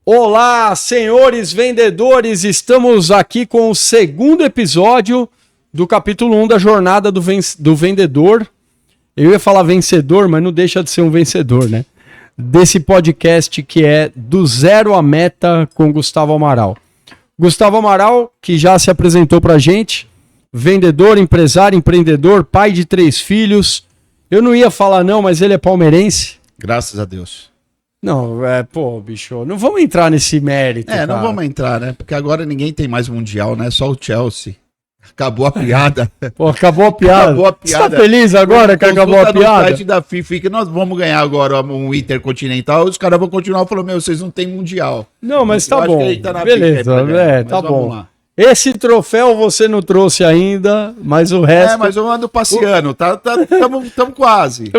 Olá, senhores vendedores, estamos aqui com o segundo episódio do capítulo 1 da jornada do vendedor. Eu ia falar vencedor, mas não deixa de ser um vencedor, né? Desse podcast que é Do Zero à Meta com Gustavo Amaral. Gustavo Amaral, que já se apresentou pra gente, vendedor, empresário, empreendedor, pai de 3 filhos. Eu não ia falar não, mas ele é palmeirense. Graças a Deus. Não, bicho, não vamos entrar nesse mérito, cara. Não vamos entrar, né? Porque agora ninguém tem mais mundial, né? Só o Chelsea. Acabou a piada. Pô, acabou a piada. Acabou a piada. Você tá feliz agora que acabou a piada? No site da FIFA que nós vamos ganhar agora um Intercontinental, os caras vão continuar falando, vocês não tem mundial. Não, mas tá bom. Tá na beleza, tá bom. Lá. Esse troféu você não trouxe ainda, mas o resto... mas eu ando passeando, tamo quase.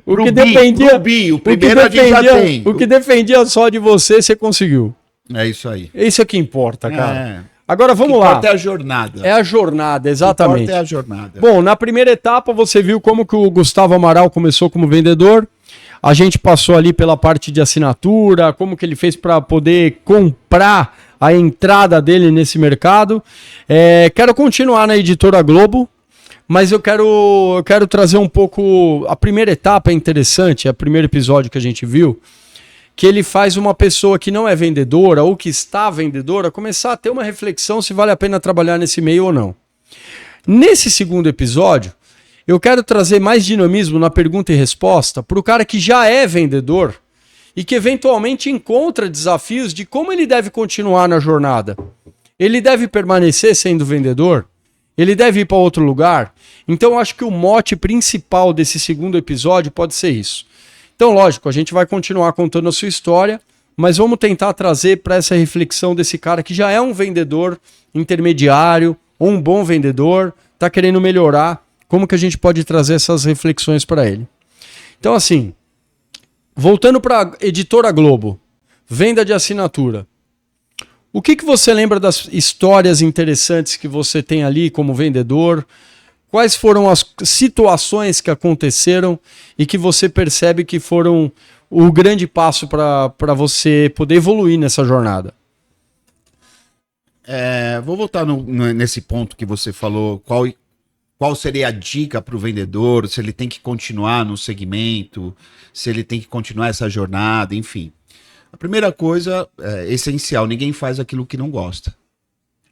O que dependia... o primeiro a gente já tem. O que dependia só de você conseguiu. É isso aí. Isso é que importa, cara. Agora vamos lá. Importa é a jornada. É a jornada, exatamente. Importa é a jornada. Bom, na primeira etapa você viu como que o Gustavo Amaral começou como vendedor. A gente passou ali pela parte de assinatura, como que ele fez para poder comprar a entrada dele nesse mercado. Quero continuar na Editora Globo, mas eu quero trazer um pouco... A primeira etapa é interessante, é o primeiro episódio que a gente viu, que ele faz uma pessoa que não é vendedora ou que está vendedora começar a ter uma reflexão se vale a pena trabalhar nesse meio ou não. Nesse segundo episódio, eu quero trazer mais dinamismo na pergunta e resposta para o cara que já é vendedor e que eventualmente encontra desafios de como ele deve continuar na jornada. Ele deve permanecer sendo vendedor? Ele deve ir para outro lugar? Então eu acho que o mote principal desse segundo episódio pode ser isso. Então, lógico, a gente vai continuar contando a sua história, mas vamos tentar trazer para essa reflexão desse cara que já é um vendedor intermediário ou um bom vendedor, está querendo melhorar, como que a gente pode trazer essas reflexões para ele. Então, assim, voltando para a Editora Globo, venda de assinatura. O que você lembra das histórias interessantes que você tem ali como vendedor? Quais foram as situações que aconteceram e que você percebe que foram o grande passo para você poder evoluir nessa jornada? Vou voltar nesse ponto que você falou, qual seria a dica para o vendedor, se ele tem que continuar no segmento, se ele tem que continuar essa jornada, enfim. A primeira coisa é essencial, ninguém faz aquilo que não gosta.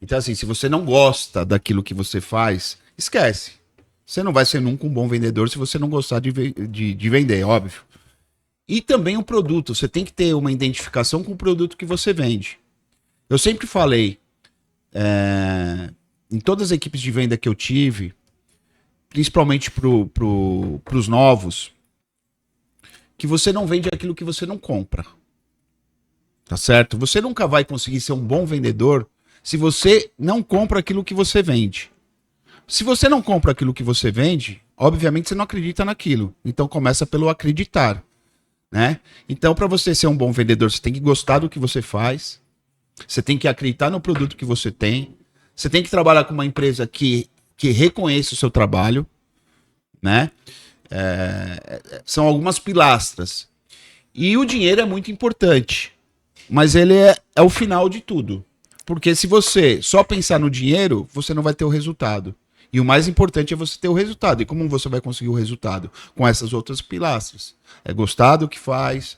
Então assim, se você não gosta daquilo que você faz, esquece. Você não vai ser nunca um bom vendedor se você não gostar de vender, óbvio. E também o produto, você tem que ter uma identificação com o produto que você vende. Eu sempre falei, em todas as equipes de venda que eu tive, principalmente para os novos, que você não vende aquilo que você não compra. Tá certo? Você nunca vai conseguir ser um bom vendedor se você não compra aquilo que você vende. Se você não compra aquilo que você vende, obviamente você não acredita naquilo. Então começa pelo acreditar, né? Então para você ser um bom vendedor, você tem que gostar do que você faz, você tem que acreditar no produto que você tem, você tem que trabalhar com uma empresa que reconheça o seu trabalho, né? São algumas pilastras. E o dinheiro é muito importante, mas ele é o final de tudo. Porque se você só pensar no dinheiro, você não vai ter o resultado. E o mais importante é você ter o resultado. E como você vai conseguir o resultado? Com essas outras pilastras. É gostar do que faz,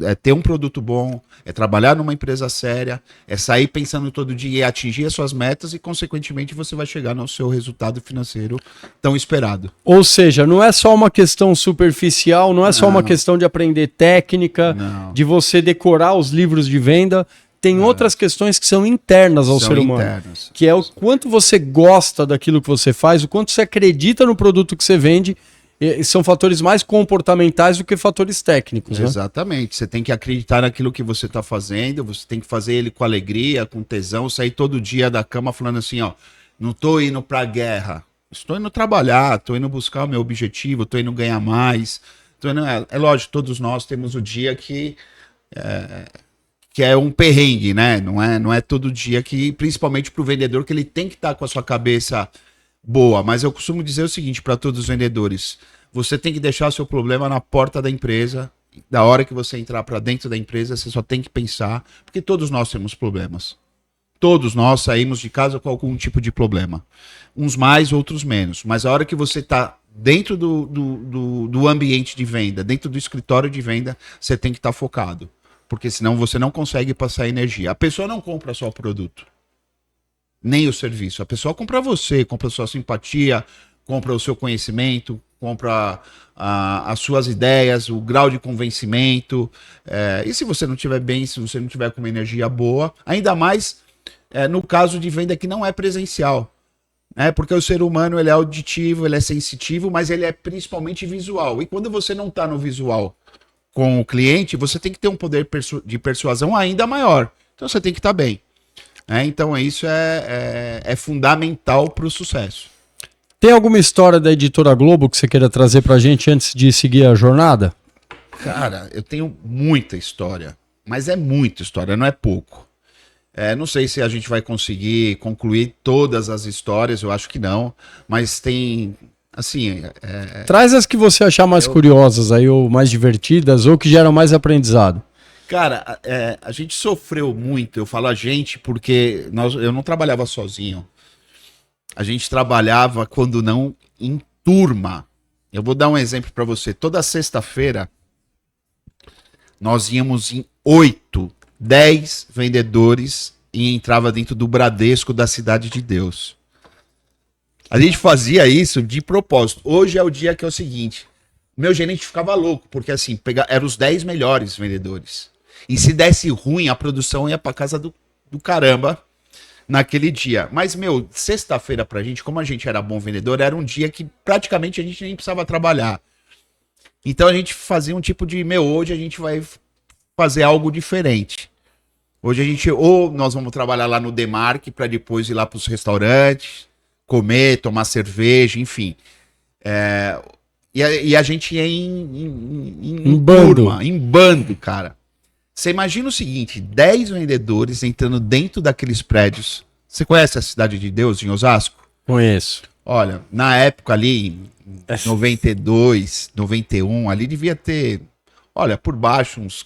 é ter um produto bom, é trabalhar numa empresa séria, é sair pensando todo dia e atingir as suas metas e, consequentemente, você vai chegar no seu resultado financeiro tão esperado. Ou seja, não é só uma questão superficial, não é só uma questão de aprender técnica, de você decorar os livros de venda. Tem outras questões que são internas ao ser humano, que é o quanto você gosta daquilo que você faz, o quanto você acredita no produto que você vende. São fatores mais comportamentais do que fatores técnicos. Exatamente. Né? Você tem que acreditar naquilo que você está fazendo, você tem que fazer ele com alegria, com tesão, sair todo dia da cama falando assim, ó, não estou indo para a guerra, estou indo trabalhar, estou indo buscar o meu objetivo, estou indo ganhar mais. É lógico, todos nós temos o dia que é um perrengue, né? Não é todo dia que, principalmente para o vendedor, que ele tem que estar com a sua cabeça boa. Mas eu costumo dizer o seguinte para todos os vendedores: você tem que deixar seu problema na porta da empresa da hora que você entrar para dentro da empresa, você só tem que pensar, porque todos nós temos problemas. Todos nós saímos de casa com algum tipo de problema. Uns mais, outros menos. Mas a hora que você está dentro do ambiente de venda, dentro do escritório de venda, você tem que estar focado. Porque senão você não consegue passar energia. A pessoa não compra só o produto, nem o serviço. A pessoa compra você, compra a sua simpatia, compra o seu conhecimento, compra as suas ideias, o grau de convencimento. E se você não estiver bem, se você não tiver com uma energia boa, ainda mais no caso de venda que não é presencial. Porque o ser humano ele é auditivo, ele é sensitivo, mas ele é principalmente visual. E quando você não está no visual com o cliente, você tem que ter um poder de persuasão ainda maior. Então você tem que estar bem. Então isso é fundamental para o sucesso. Tem alguma história da Editora Globo que você queira trazer pra gente antes de seguir a jornada? Cara, eu tenho muita história, mas é muita história, não é pouco. Não sei se a gente vai conseguir concluir todas as histórias, eu acho que não, mas tem, assim... Traz as que você achar mais curiosas aí, ou mais divertidas, ou que geram mais aprendizado. Cara, a gente sofreu muito, eu falo a gente porque eu não trabalhava sozinho. A gente trabalhava, quando não, em turma. Eu vou dar um exemplo para você. Toda sexta-feira, nós íamos em 8, 10 vendedores e entrava dentro do Bradesco da Cidade de Deus. A gente fazia isso de propósito. Hoje é o dia que é o seguinte. Meu gerente ficava louco, porque assim, eram os 10 melhores vendedores. E se desse ruim, a produção ia para casa do caramba naquele dia. Mas, sexta-feira pra gente, como a gente era bom vendedor, era um dia que praticamente a gente nem precisava trabalhar. Então a gente fazia um tipo de, hoje a gente vai fazer algo diferente. Hoje a gente, ou nós vamos trabalhar lá no Demarque para depois ir lá pros restaurantes, comer, tomar cerveja, enfim. E a gente ia em turma, em bando, cara. Você imagina o seguinte, 10 vendedores entrando dentro daqueles prédios. Você conhece a Cidade de Deus, em Osasco? Conheço. Olha, na época ali, em 92, 91, ali devia ter, por baixo, uns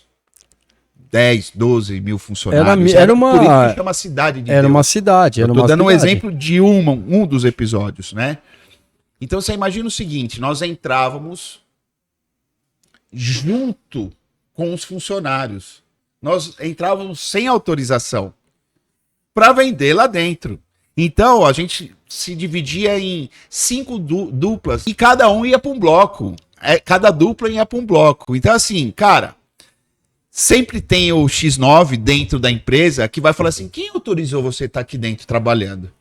10, 12 mil funcionários. Era uma... Por isso que chama Cidade de Deus. Era uma cidade. Eu tô dando um exemplo de um dos episódios, né? Então você imagina o seguinte, nós entrávamos junto com os funcionários. Nós entrávamos sem autorização para vender lá dentro. Então a gente se dividia em 5 duplas e cada um ia para um bloco. Cada dupla ia para um bloco. Então assim, cara, sempre tem o X9 dentro da empresa que vai falar assim, quem autorizou você estar aqui dentro trabalhando?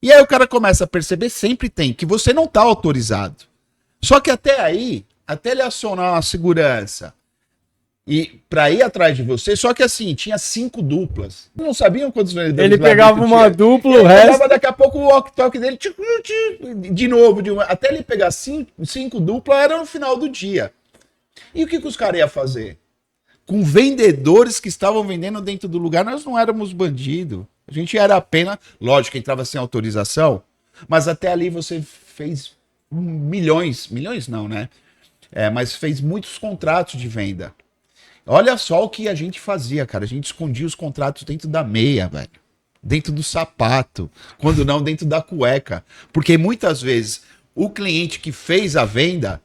E aí o cara começa a perceber, sempre tem, que você não está autorizado. Só que até aí, até ele acionar uma segurança e para ir atrás de você, só que assim, tinha 5 duplas. Não sabiam quantos vendedores. Ele pegava uma dupla, o resto... pegava daqui a pouco o walk-talk dele, de novo, até ele pegar 5 duplas, era no final do dia. E o que os caras iam fazer? Com vendedores que estavam vendendo dentro do lugar, nós não éramos bandido. A gente era apenas, lógico, entrava sem autorização, mas até ali você fez milhões não, né? Mas fez muitos contratos de venda. Olha só o que a gente fazia, cara. A gente escondia os contratos dentro da meia, velho. Dentro do sapato. Quando não, dentro da cueca. Porque muitas vezes o cliente que fez a venda,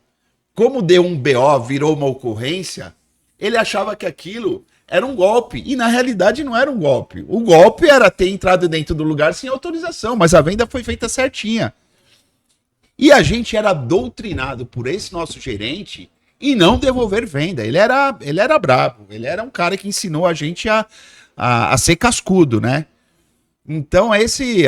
como deu um BO, virou uma ocorrência, ele achava que aquilo era um golpe. E na realidade não era um golpe. O golpe era ter entrado dentro do lugar sem autorização, mas a venda foi feita certinha. E a gente era doutrinado por esse nosso gerente e não devolver venda. Ele era brabo. Ele era um cara que ensinou a gente a ser cascudo, né? Então esse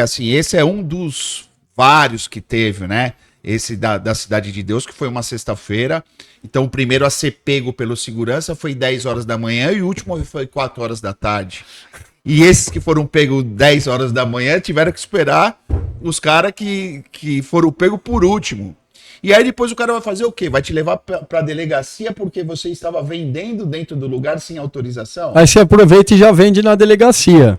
é um dos vários que teve, né? Esse da Cidade de Deus, que foi uma sexta-feira. Então o primeiro a ser pego pelo segurança foi 10 horas da manhã e o último foi 4 horas da tarde. E esses que foram pegos 10 horas da manhã tiveram que esperar os caras que foram pegos por último. E aí depois o cara vai fazer o quê? Vai te levar pra delegacia porque você estava vendendo dentro do lugar sem autorização? Aí você aproveita e já vende na delegacia.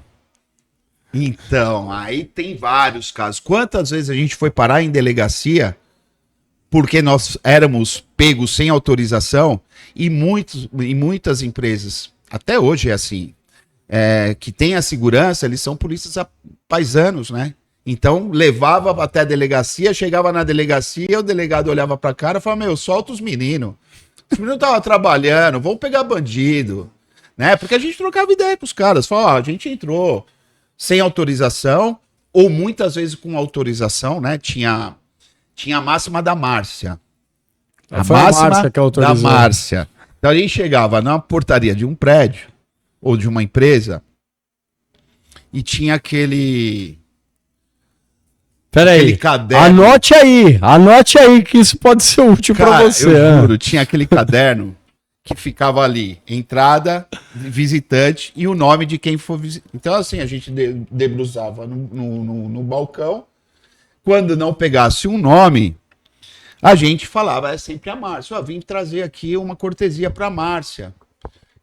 Então, aí tem vários casos. Quantas vezes a gente foi parar em delegacia porque nós éramos pegos sem autorização, e muitas empresas, até hoje é assim, que tem a segurança, eles são polícias paisanos, né? Então, levava até a delegacia, chegava na delegacia, o delegado olhava pra cara e falava, meu, solta os meninos. Os meninos estavam trabalhando, vamos pegar bandido, né? Porque a gente trocava ideia com os caras. Falava, ó, a gente entrou sem autorização, ou muitas vezes com autorização, né? Tinha a máxima da Márcia. A máxima da Márcia. Então, a gente chegava na portaria de um prédio, ou de uma empresa, e tinha aquele... Peraí, anote aí que isso pode ser útil para você. Eu juro, tinha aquele caderno que ficava ali, entrada, visitante e o nome de quem for visitar. Então assim, a gente debruzava no balcão, quando não pegasse um nome, a gente falava, é sempre a Márcia, eu vim trazer aqui uma cortesia para a Márcia,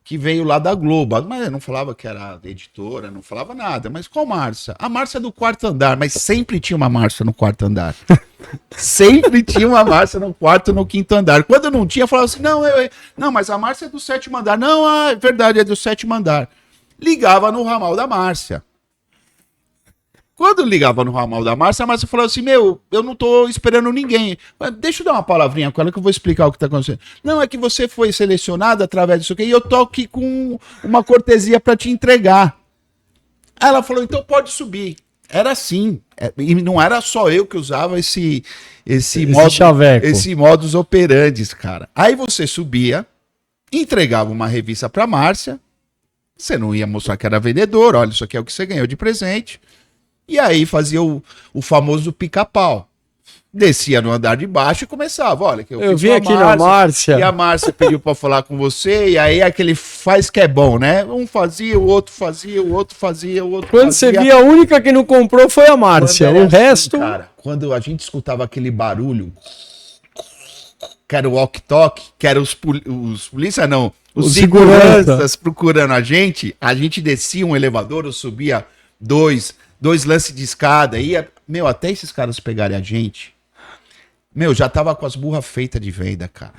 que veio lá da Globo, mas eu não falava que era editora, não falava nada, mas qual Márcia? A Márcia do quarto andar, mas sempre tinha uma Márcia no quarto andar. Sempre tinha uma Márcia no quarto, no quinto andar. Quando não tinha, eu falava assim, não, mas a Márcia é do sétimo andar. Não, é verdade, é do sétimo andar. Ligava no ramal da Márcia. Quando ligava no ramal da Márcia, a Márcia falou assim, meu, eu não tô esperando ninguém. Mas deixa eu dar uma palavrinha com ela que eu vou explicar o que tá acontecendo. Não, é que você foi selecionado através disso aqui e eu tô aqui com uma cortesia para te entregar. Ela falou, então pode subir. Era assim. E não era só eu que usava esse modus operandi, cara. Aí você subia, entregava uma revista pra Márcia, você não ia mostrar que era vendedor, olha, isso aqui é o que você ganhou de presente. E aí fazia o famoso pica-pau. Descia no andar de baixo e começava. Olha, que eu vi aqui na Márcia. E a Márcia pediu para falar com você. E aí aquele faz que é bom, né? Um fazia, o outro fazia, o outro fazia, o outro Quando fazia. você via, a única que não comprou foi a Márcia. O resto... Cara, quando a gente escutava aquele barulho, que era o walkie-talkie, que era os polícia, não, os seguranças procurando a gente descia um elevador, eu subia dois lances de escada, ia, meu, até esses caras pegarem a gente, meu, já tava com as burras feitas de venda, cara.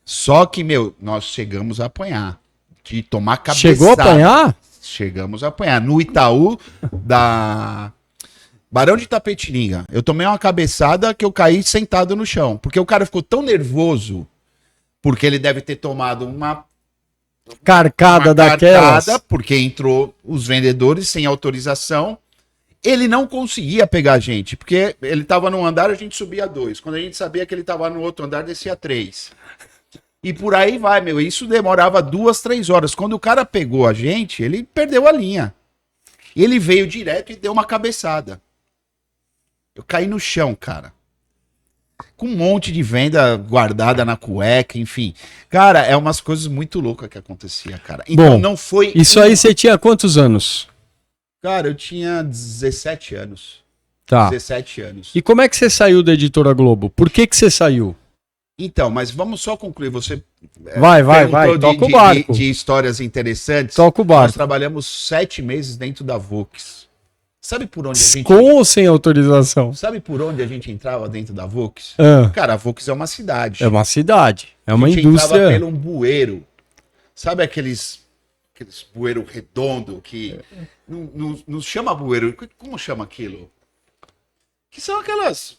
Só que, meu, nós chegamos a apanhar, de tomar cabeçada. Chegou a apanhar? Chegamos a apanhar. No Itaú, da Barão de Itapetininga, eu tomei uma cabeçada que eu caí sentado no chão, porque o cara ficou tão nervoso, porque ele deve ter tomado uma carcada daquelas. Porque entrou os vendedores sem autorização. Ele não conseguia pegar a gente, porque ele tava num andar, a gente subia 2. Quando a gente sabia que ele tava no outro andar, descia 3. E por aí vai, meu. Isso demorava 2, 3 horas. Quando o cara pegou a gente, ele perdeu a linha. Ele veio direto e deu uma cabeçada. Eu caí no chão, cara. Com um monte de venda guardada na cueca, enfim. Cara, é umas coisas muito loucas que acontecia, cara. Então bom, não foi... Isso aí você tinha quantos anos? Cara, eu tinha 17 anos. Tá. 17 anos. E como é que você saiu da Editora Globo? Por que você saiu? Então, mas vamos só concluir. Você vai. Toca o barco. De histórias interessantes. Toca o barco. Nós trabalhamos 7 meses dentro da Vox. Sabe por onde a gente... Com ou sem autorização? Sabe por onde a gente entrava dentro da Vox? Ah. Cara, a Vox é uma cidade. É uma cidade. É uma indústria. A gente entrava pelo um bueiro. Sabe aqueles bueiro redondo que... Não chama bueiro. Como chama aquilo? Que são aquelas...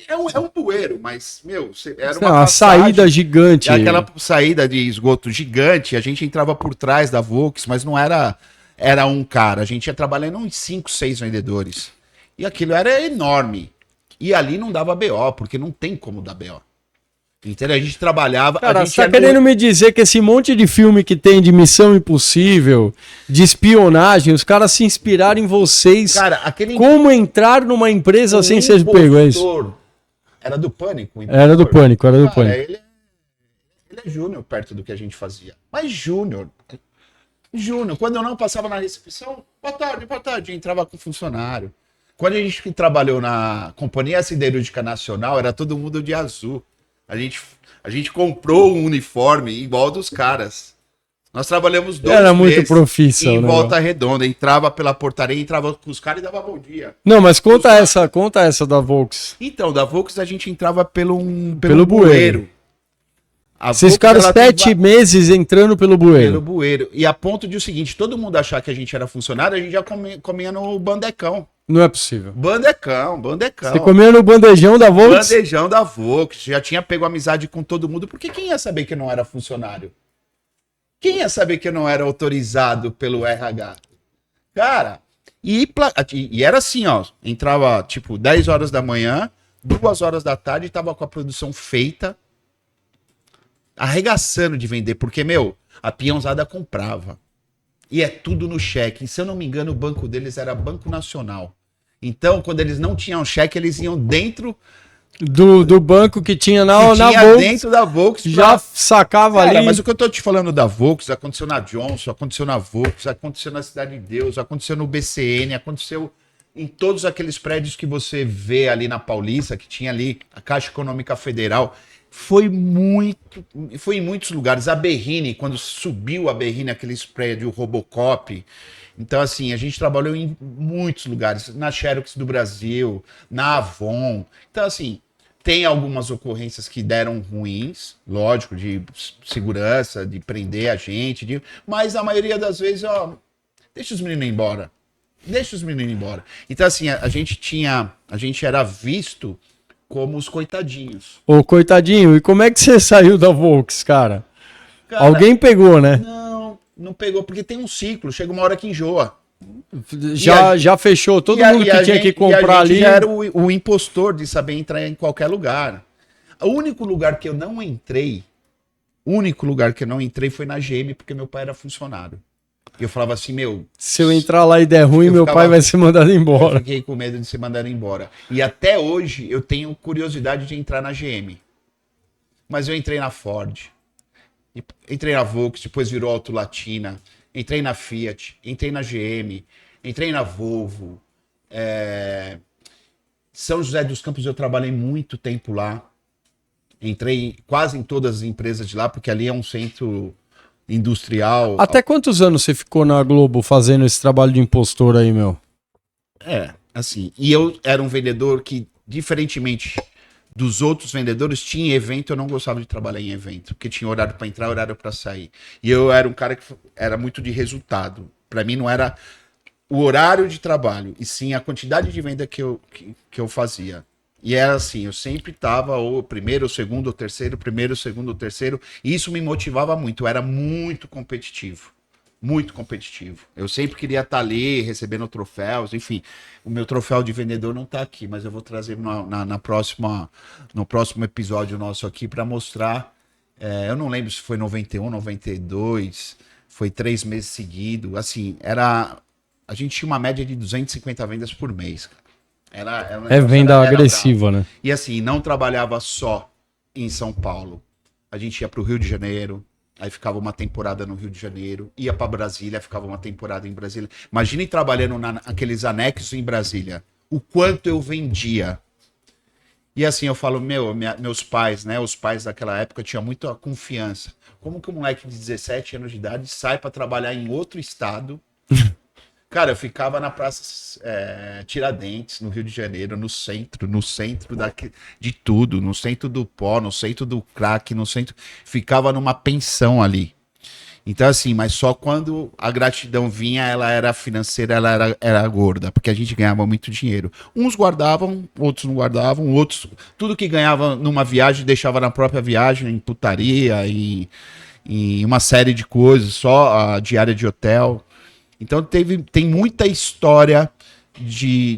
É um bueiro, mas, meu... Era uma saída gigante. Aquela saída de esgoto gigante. A gente entrava por trás da Vox, mas não era... Era um cara, a gente ia trabalhando uns 5, 6 vendedores. E aquilo era enorme. E ali não dava BO, porque não tem como dar BO. Entendeu? A gente trabalhava... Cara, você tá querendo me dizer que esse monte de filme que tem de Missão Impossível, de espionagem, os caras se inspiraram em vocês. Cara, como entrar numa empresa sem ser pego, é isso? Era do Pânico. Era do Pânico. Ele é júnior perto do que a gente fazia. Mas júnior, quando eu não passava na recepção, boa tarde, entrava com funcionário. Quando a gente trabalhou na Companhia Siderúrgica Nacional, era todo mundo de azul. A gente comprou um uniforme igual dos caras. Nós trabalhamos 2 Era muito meses profissão, em né? Volta Redonda. Entrava pela portaria, entrava com os caras e dava bom dia. Não, mas conta essa da Volks. Então, da Volks a gente entrava pelo Pelo bueiro. Vocês ficaram 7 meses entrando pelo bueiro. Pelo bueiro. E a ponto de o seguinte, todo mundo achar que a gente era funcionário, a gente já comia no bandecão. Não é possível. Bandecão. Você comia no bandejão da Volks? Bandejão da Volks. Já tinha pego amizade com todo mundo, porque quem ia saber que eu não era funcionário? Quem ia saber que eu não era autorizado pelo RH? Cara, e era assim, ó. Entrava, tipo, 10 horas da manhã, 2 horas da tarde, tava com a produção feita, arregaçando de vender, porque, meu, a peãozada comprava. E é tudo no cheque. E, se eu não me engano, o banco deles era Banco Nacional. Então, quando eles não tinham cheque, eles iam dentro do banco que tinha na Volks, dentro da Volks. Já sacava. Cara, ali. Mas o que eu tô te falando da Volks, aconteceu na Johnson, aconteceu na Volks, aconteceu na Cidade de Deus, aconteceu no BCN, aconteceu em todos aqueles prédios que você vê ali na Paulista, que tinha ali a Caixa Econômica Federal. Foi em muitos lugares. A Berrine, quando subiu a Berrine, aqueles prédios Robocop. Então, assim, a gente trabalhou em muitos lugares. Na Xerox do Brasil, na Avon. Então, assim, tem algumas ocorrências que deram ruins, lógico, de segurança, de prender a gente. Mas a maioria das vezes, ó, deixa os meninos ir embora. Deixa os meninos ir embora. Então, assim, a gente era visto como os coitadinhos. Ô, coitadinho, e como é que você saiu da Volks, cara? Alguém pegou, né? Não pegou, porque tem um ciclo, chega uma hora que enjoa. Já fechou, todo mundo que tinha que comprar ali. Já era o impostor de saber entrar em qualquer lugar. O único lugar que eu não entrei foi na GM, porque meu pai era funcionário. E eu falava assim, meu... Se eu entrar lá e der ruim, meu pai vai ser mandado embora. Eu fiquei com medo de ser mandado embora. E até hoje eu tenho curiosidade de entrar na GM. Mas eu entrei na Ford, entrei na Volks, depois virou Auto Latina, entrei na Fiat, entrei na GM, entrei na Volvo. São José dos Campos eu trabalhei muito tempo lá. Entrei quase em todas as empresas de lá, porque ali é um centro industrial. Até quantos anos você ficou na Globo fazendo esse trabalho de impostor aí, meu? Assim, e eu era um vendedor que, diferentemente dos outros vendedores, tinha evento, eu não gostava de trabalhar em evento, porque tinha horário para entrar, horário para sair. E eu era um cara que era muito de resultado. Para mim não era o horário de trabalho, e sim a quantidade de venda que eu fazia. E era assim, eu sempre estava o primeiro, o segundo, o terceiro, primeiro, o segundo, o terceiro, e isso me motivava muito, eu era muito competitivo. Muito competitivo. Eu sempre queria estar ali, recebendo troféus, enfim. O meu troféu de vendedor não está aqui, mas eu vou trazer no próximo episódio nosso aqui para mostrar. Eu não lembro se foi 91, 92, foi 3 meses seguidos. Assim, a gente tinha uma média de 250 vendas por mês. Venda agressiva, né? E assim, não trabalhava só em São Paulo. A gente ia para o Rio de Janeiro, aí ficava uma temporada no Rio de Janeiro, ia para Brasília, ficava uma temporada em Brasília. Imagine trabalhando naqueles anexos em Brasília, o quanto eu vendia. E assim, eu falo, meus pais, né? Os pais daquela época tinham muita confiança. Como que um moleque de 17 anos de idade sai para trabalhar em outro estado? Cara, eu ficava na Praça Tiradentes, no Rio de Janeiro, no centro de tudo, no centro do pó, no centro do crack, no centro... Ficava numa pensão ali. Então, assim, mas só quando a gratidão vinha, ela era financeira, ela era gorda, porque a gente ganhava muito dinheiro. Uns guardavam, outros não guardavam, outros... Tudo que ganhava numa viagem, deixava na própria viagem, em putaria, em uma série de coisas, só a diária de hotel... Então tem muita história de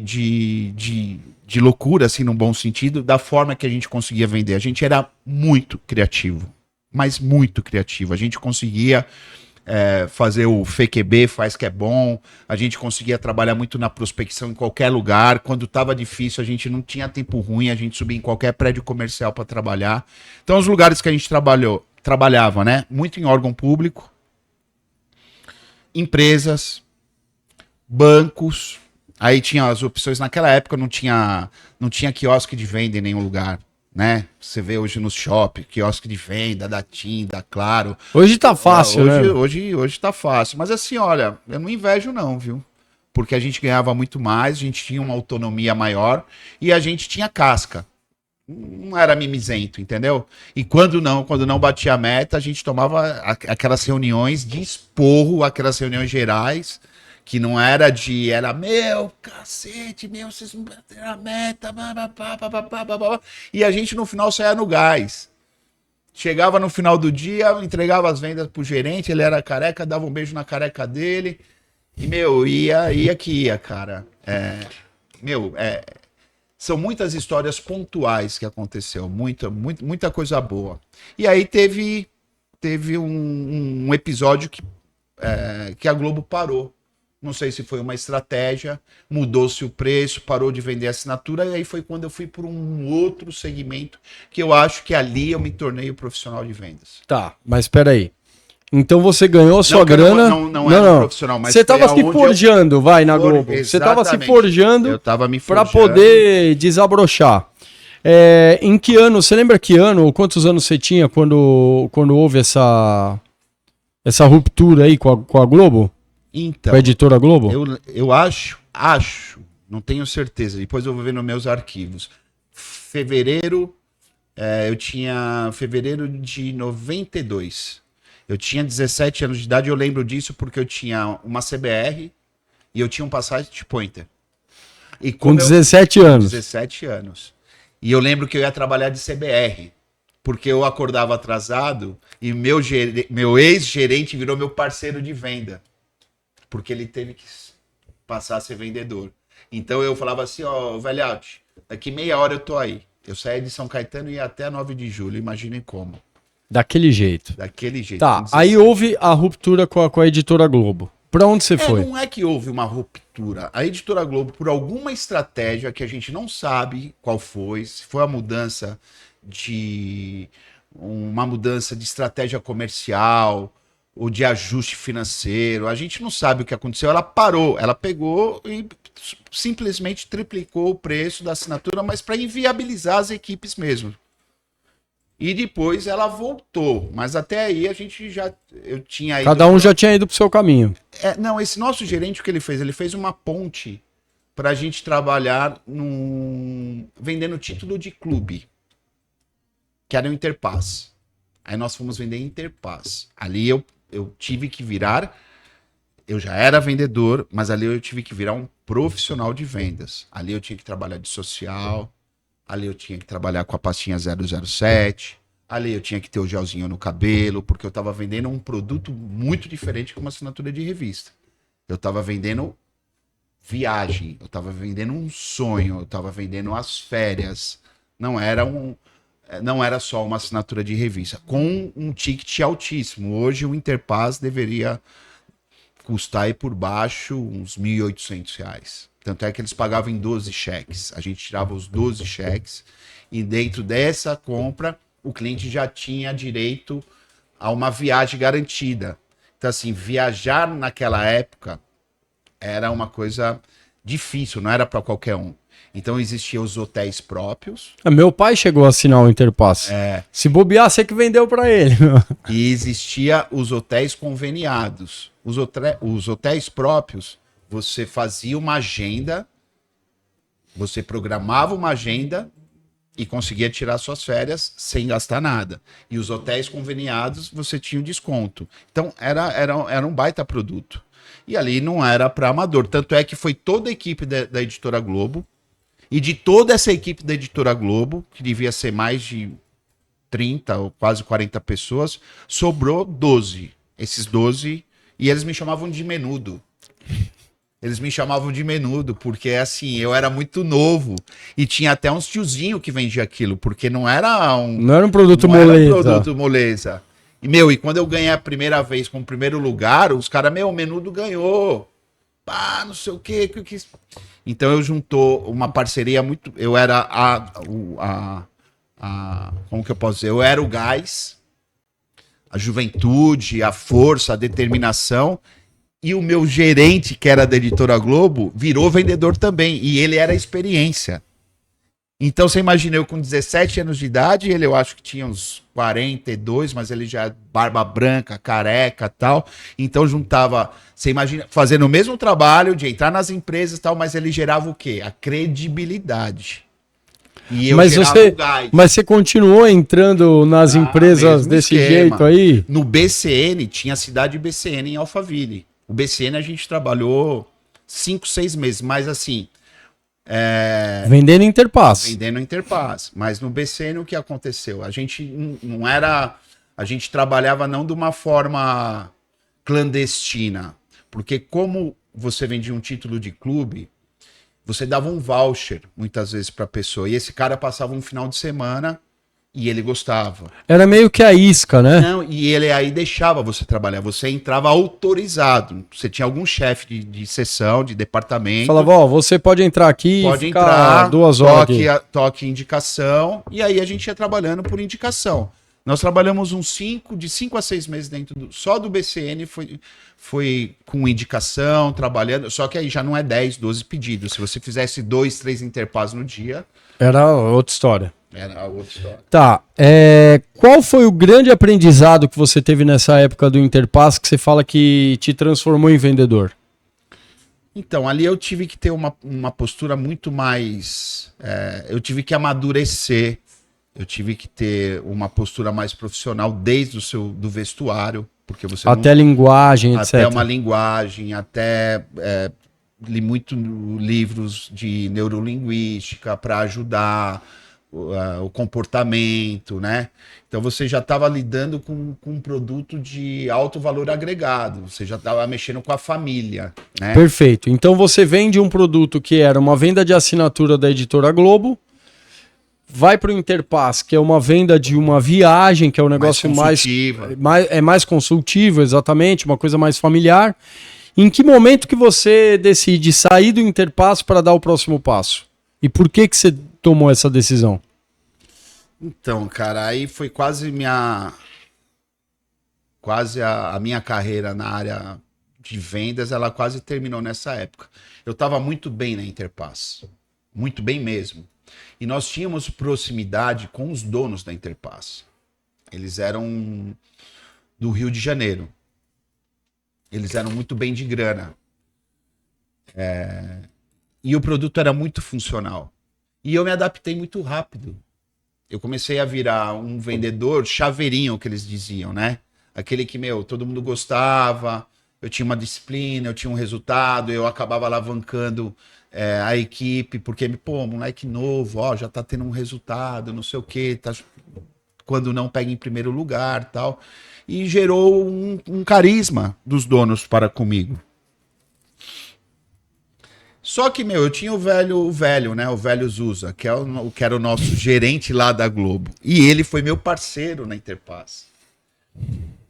loucura, assim, num bom sentido, da forma que a gente conseguia vender. A gente era muito criativo, mas muito criativo. A gente conseguia fazer o FQB, faz que é bom. A gente conseguia trabalhar muito na prospecção em qualquer lugar. Quando estava difícil, a gente não tinha tempo ruim, a gente subia em qualquer prédio comercial para trabalhar. Então, os lugares que a gente trabalhava, né? Muito em órgão público, empresas, bancos, aí tinha as opções, naquela época não tinha quiosque de venda em nenhum lugar, né? Você vê hoje no shopping, quiosque de venda, da TIM, da Claro. Hoje tá fácil, né? Hoje tá fácil. Mas assim, olha, eu não invejo não, viu? Porque a gente ganhava muito mais, a gente tinha uma autonomia maior e a gente tinha casca. Não era mimizento, entendeu? E quando não batia a meta, a gente tomava aquelas reuniões de esporro, aquelas reuniões gerais, que não era era meu, cacete, meu, vocês não bateram a meta, e a gente no final saía no gás. Chegava no final do dia, entregava as vendas pro gerente, ele era careca, dava um beijo na careca dele, e, meu, ia que ia, cara. São muitas histórias pontuais que aconteceu, muita coisa boa. E aí teve um episódio que a Globo parou. Não sei se foi uma estratégia, mudou-se o preço, parou de vender assinatura, e aí foi quando eu fui para um outro segmento, que eu acho que ali eu me tornei o profissional de vendas. Tá, mas espera aí. Então você ganhou sua grana. Não era profissional, mas você estava se forjando, na Globo. Você estava se forjando para poder desabrochar. Em que ano? Você lembra que ano ou quantos anos você tinha quando houve essa ruptura aí com a Globo? Então, com a editora Globo? Eu acho, não tenho certeza. Depois eu vou ver nos meus arquivos. Fevereiro de 92. Eu tinha 17 anos de idade, eu lembro disso porque eu tinha uma CBR e eu tinha um Passat Pointer. E com 17 anos? 17 anos. E eu lembro que eu ia trabalhar de CBR, porque eu acordava atrasado e meu ex-gerente virou meu parceiro de venda, porque ele teve que passar a ser vendedor. Então eu falava assim, velhote, daqui meia hora eu tô aí. Eu saía de São Caetano e ia até 9 de julho, imaginem como. Daquele jeito. Daquele jeito. Tá, aí houve a ruptura com a editora Globo. Pra onde você foi? Não é que houve uma ruptura. A editora Globo, por alguma estratégia que a gente não sabe qual foi, se foi uma mudança de estratégia comercial ou de ajuste financeiro, a gente não sabe o que aconteceu. Ela parou, ela pegou e simplesmente triplicou o preço da assinatura, mas para inviabilizar as equipes mesmo. E depois ela voltou, mas até aí eu tinha ido... Cada um já tinha ido pro seu caminho. Esse nosso gerente, o que ele fez? Ele fez uma ponte pra gente trabalhar vendendo título de clube, que era o Interpass. Aí nós fomos vender Interpass. Ali eu tive que virar, eu já era vendedor, mas ali eu tive que virar um profissional de vendas. Ali eu tinha que trabalhar de social... Ali eu tinha que trabalhar com a pastinha 007. Ali eu tinha que ter o gelzinho no cabelo, porque eu estava vendendo um produto muito diferente que uma assinatura de revista. Eu estava vendendo viagem, eu estava vendendo um sonho, eu estava vendendo as férias. Não era só uma assinatura de revista, com um ticket altíssimo. Hoje o Interpass deveria custar aí por baixo uns R$ 1.800. Tanto é que eles pagavam em 12 cheques. A gente tirava os 12 cheques e dentro dessa compra o cliente já tinha direito a uma viagem garantida. Então assim, viajar naquela época era uma coisa difícil, não era para qualquer um. Então existiam os hotéis próprios. Meu pai chegou a assinar o Interpass. Se bobear, você que vendeu para ele. E existia os hotéis conveniados. Os hotéis próprios, você fazia uma agenda, você programava uma agenda e conseguia tirar suas férias sem gastar nada. E os hotéis conveniados, você tinha um desconto. Então, era um baita produto. E ali não era para amador. Tanto é que foi toda a equipe da Editora Globo, e de toda essa equipe da Editora Globo, que devia ser mais de 30 ou quase 40 pessoas, sobrou 12. Esses 12, e eles me chamavam de menudo. Eles me chamavam de menudo, porque assim, eu era muito novo. E tinha até uns tiozinhos que vendiam aquilo, porque não era um produto moleza. Era um produto moleza. E, quando eu ganhei a primeira vez com o primeiro lugar, os caras, o menudo ganhou. Não sei o quê. Então eu juntou uma parceria muito... Eu era como que eu posso dizer? Eu era o gás, a juventude, a força, a determinação... E o meu gerente, que era da Editora Globo, virou vendedor também. E ele era experiência. Então você imagina eu com 17 anos de idade, ele eu acho que tinha uns 42, mas ele já barba branca, careca e tal. Então juntava, você imagina, fazendo o mesmo trabalho de entrar nas empresas e tal, mas ele gerava o quê? A credibilidade. E eu gerava o gás. Mas você continuou entrando nas empresas desse jeito aí? No BCN, tinha a cidade BCN em Alphaville. O BCN a gente trabalhou 5, 6 meses, mas assim... Vendendo Interpass. Vendendo Interpass. Mas no BCN o que aconteceu? A gente não era... A gente trabalhava não de uma forma clandestina. Porque como você vendia um título de clube, você dava um voucher, muitas vezes, para a pessoa. E esse cara passava um final de semana e ele gostava. Era meio que a isca, né? Não, e ele aí deixava você trabalhar. Você entrava autorizado. Você tinha algum chefe de seção, de departamento. Falava, ó, você pode entrar aqui pode e ficar entrar, 2 horas toque indicação. E aí a gente ia trabalhando por indicação. Nós trabalhamos de 5 a 6 meses dentro só do BCN, foi com indicação, trabalhando, só que aí já não é 10, 12 pedidos. Se você fizesse 2, 3 Interpass no dia... Era outra história. Era outra história. Tá, qual foi o grande aprendizado que você teve nessa época do Interpass que você fala que te transformou em vendedor? Então, ali eu tive que ter uma postura muito mais... eu tive que amadurecer. Eu tive que ter uma postura mais profissional desde do vestuário, porque você até linguagem, etc. Até uma linguagem, li muito livros de neurolinguística para ajudar o comportamento, né? Então você já estava lidando com um produto de alto valor agregado, você já estava mexendo com a família, né? Perfeito. Então você vende um produto que era uma venda de assinatura da Editora Globo, vai para o Interpass, que é uma venda de uma viagem, que é um negócio mais consultivo, exatamente, uma coisa mais familiar. Em que momento que você decide sair do Interpass para dar o próximo passo? E por que você tomou essa decisão? Então, cara, aí foi quase a minha carreira na área de vendas, ela quase terminou nessa época. Eu estava muito bem na Interpass, muito bem mesmo. E nós tínhamos proximidade com os donos da Interpass. Eles eram do Rio de Janeiro. Eles eram muito bem de grana. E o produto era muito funcional. E eu me adaptei muito rápido. Eu comecei a virar um vendedor chaveirinho, que eles diziam, né? Aquele que, todo mundo gostava, eu tinha uma disciplina, eu tinha um resultado, eu acabava alavancando a equipe, porque, moleque novo, ó, já tá tendo um resultado, não sei o quê, tá, quando não pega em primeiro lugar, tal. E gerou um carisma dos donos para comigo. Só que, eu tinha o velho, né, o velho Zusa, que era o nosso gerente lá da Globo. E ele foi meu parceiro na Interpass.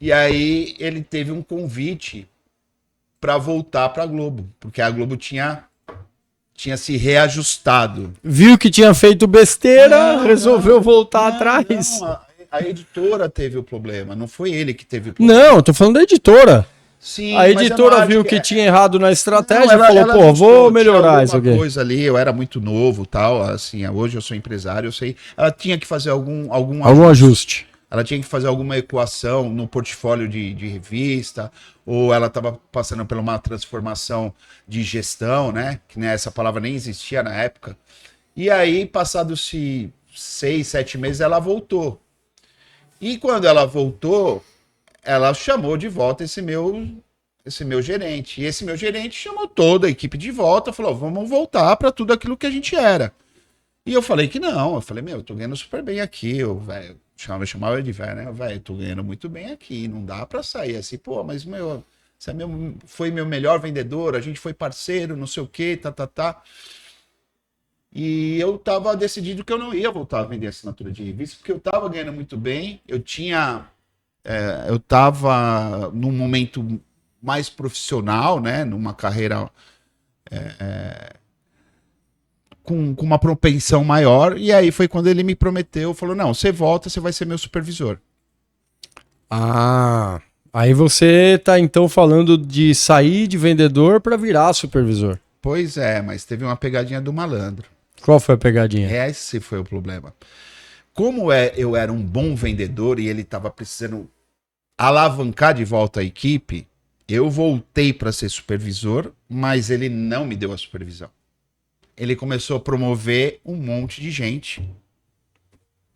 E aí ele teve um convite para voltar para a Globo, porque a Globo tinha se reajustado. Viu que tinha feito besteira, resolveu voltar atrás. Não, a editora teve o problema, não foi ele que teve o problema. Não, eu tô falando da editora. Sim, a editora viu que tinha errado na estratégia e falou, vou melhorar isso aqui. Coisa ali, eu era muito novo, tal, assim, hoje eu sou empresário, eu sei. Ela tinha que fazer algum ajuste. Ela tinha que fazer alguma equação no portfólio de revista, ou ela estava passando por uma transformação de gestão, né? Que essa palavra nem existia na época. E aí, passados-se 6, 7 meses, ela voltou. E quando ela voltou, ela chamou de volta esse meu gerente. E esse meu gerente chamou toda a equipe de volta, falou, vamos voltar para tudo aquilo que a gente era. E eu falei que não. Eu falei, eu tô ganhando super bem aqui, velho. Chamava de velho, né? Velho, tô ganhando muito bem aqui, não dá pra sair assim, mas você foi meu melhor vendedor, a gente foi parceiro, não sei o que, tá. E eu tava decidido que eu não ia voltar a vender assinatura de revista, porque eu tava ganhando muito bem, eu tava num momento mais profissional, né? Numa carreira com uma propensão maior, e aí foi quando ele me prometeu, falou, não, você volta, você vai ser meu supervisor. Ah, aí você tá então falando de sair de vendedor para virar supervisor. Pois é, mas teve uma pegadinha do malandro. Qual foi a pegadinha? Esse foi o problema. Como eu era um bom vendedor e ele estava precisando alavancar de volta a equipe, eu voltei para ser supervisor, mas ele não me deu a supervisão. Ele começou a promover um monte de gente,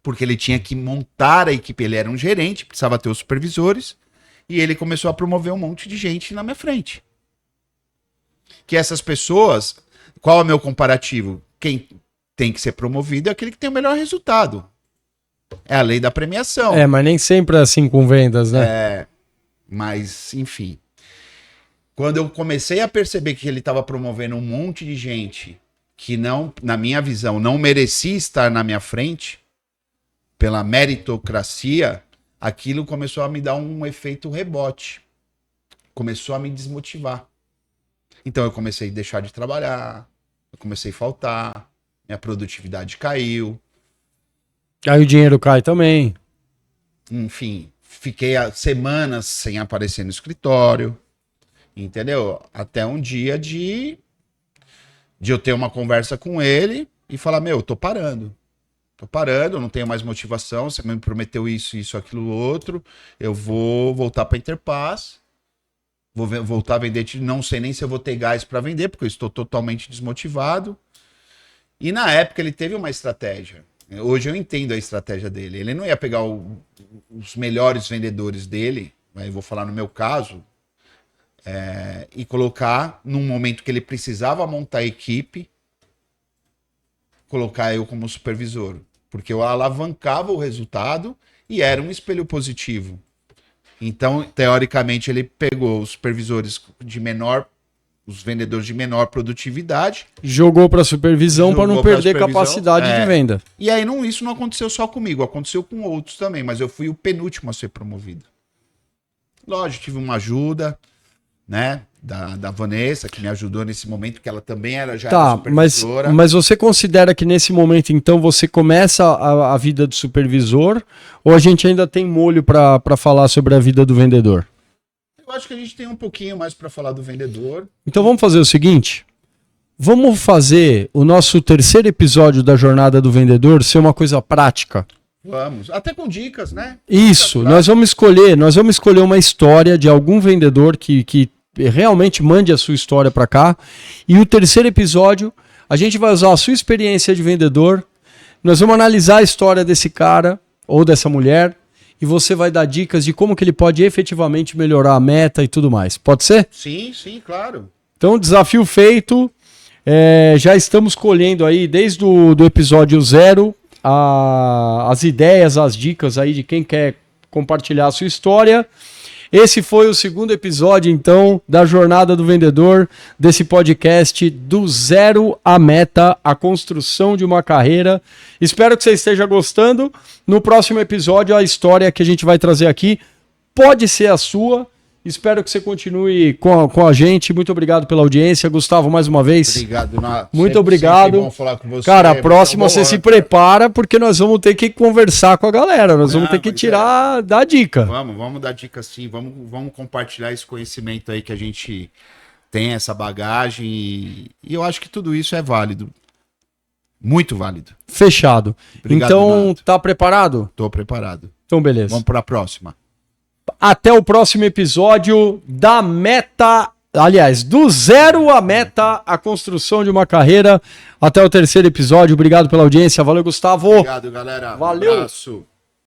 porque ele tinha que montar a equipe. Ele era um gerente, precisava ter os supervisores, e ele começou a promover um monte de gente na minha frente. Que essas pessoas, qual é o meu comparativo? Quem tem que ser promovido é aquele que tem o melhor resultado. É a lei da premiação. Mas nem sempre é assim com vendas, né? Mas, enfim. Quando eu comecei a perceber que ele estava promovendo um monte de gente que não, na minha visão, não merecia estar na minha frente, pela meritocracia, aquilo começou a me dar um efeito rebote. Começou a me desmotivar. Então eu comecei a deixar de trabalhar, eu comecei a faltar, minha produtividade caiu. Aí o dinheiro cai também. Enfim, fiquei semanas sem aparecer no escritório, entendeu? Até um dia de eu ter uma conversa com ele e falar, eu tô parando, não tenho mais motivação, você me prometeu isso, aquilo, outro, eu vou voltar para Interpass, vou voltar a vender, não sei nem se eu vou ter gás para vender, porque eu estou totalmente desmotivado. E na época ele teve uma estratégia. Hoje eu entendo a estratégia dele. Ele não ia pegar os melhores vendedores dele, eu vou falar no meu caso, e colocar num momento que ele precisava montar a equipe, colocar eu como supervisor. Porque eu alavancava o resultado e era um espelho positivo. Então, teoricamente, ele pegou os supervisores os vendedores de menor produtividade. Jogou para supervisão para não perder capacidade de venda. E aí isso não aconteceu só comigo, aconteceu com outros também, mas eu fui o penúltimo a ser promovido. Lógico, tive uma ajuda, né, da Vanessa, que me ajudou nesse momento, que ela também era supervisora. Mas você considera que nesse momento, então, você começa a vida do supervisor, ou a gente ainda tem molho para falar sobre a vida do vendedor? Eu acho que a gente tem um pouquinho mais para falar do vendedor. Então vamos fazer o seguinte, vamos fazer o nosso terceiro episódio da Jornada do Vendedor ser uma coisa prática. Vamos, até com dicas, né? Isso, nós vamos escolher uma história de algum vendedor que realmente mande a sua história para cá. E o terceiro episódio, a gente vai usar a sua experiência de vendedor, nós vamos analisar a história desse cara ou dessa mulher, e você vai dar dicas de como que ele pode efetivamente melhorar a meta e tudo mais. Pode ser? Sim, claro. Então, desafio feito. Já estamos colhendo aí, desde o episódio 0, as ideias, as dicas aí de quem quer compartilhar a sua história. Esse foi o segundo episódio, então, da Jornada do Vendedor, desse podcast do zero à meta, a construção de uma carreira. Espero que você esteja gostando. No próximo episódio, a história que a gente vai trazer aqui pode ser a sua. Espero que você continue com a gente. Muito obrigado pela audiência. Gustavo, mais uma vez. Obrigado, Nath. Muito obrigado. Sempre bom falar com você. Cara, a próxima você se prepara, porque nós vamos ter que conversar com a galera. Nós vamos ter que dar dica. Vamos dar dica sim. Vamos compartilhar esse conhecimento aí que a gente tem, essa bagagem. E eu acho que tudo isso é válido. Muito válido. Fechado. Obrigado, então, Nath. tá preparado? Tô preparado. Então, beleza. Vamos para a próxima. Até o próximo episódio da meta, aliás, do zero à meta, a construção de uma carreira. Até o terceiro episódio. Obrigado pela audiência. Valeu, Gustavo. Obrigado, galera. Valeu. Um abraço.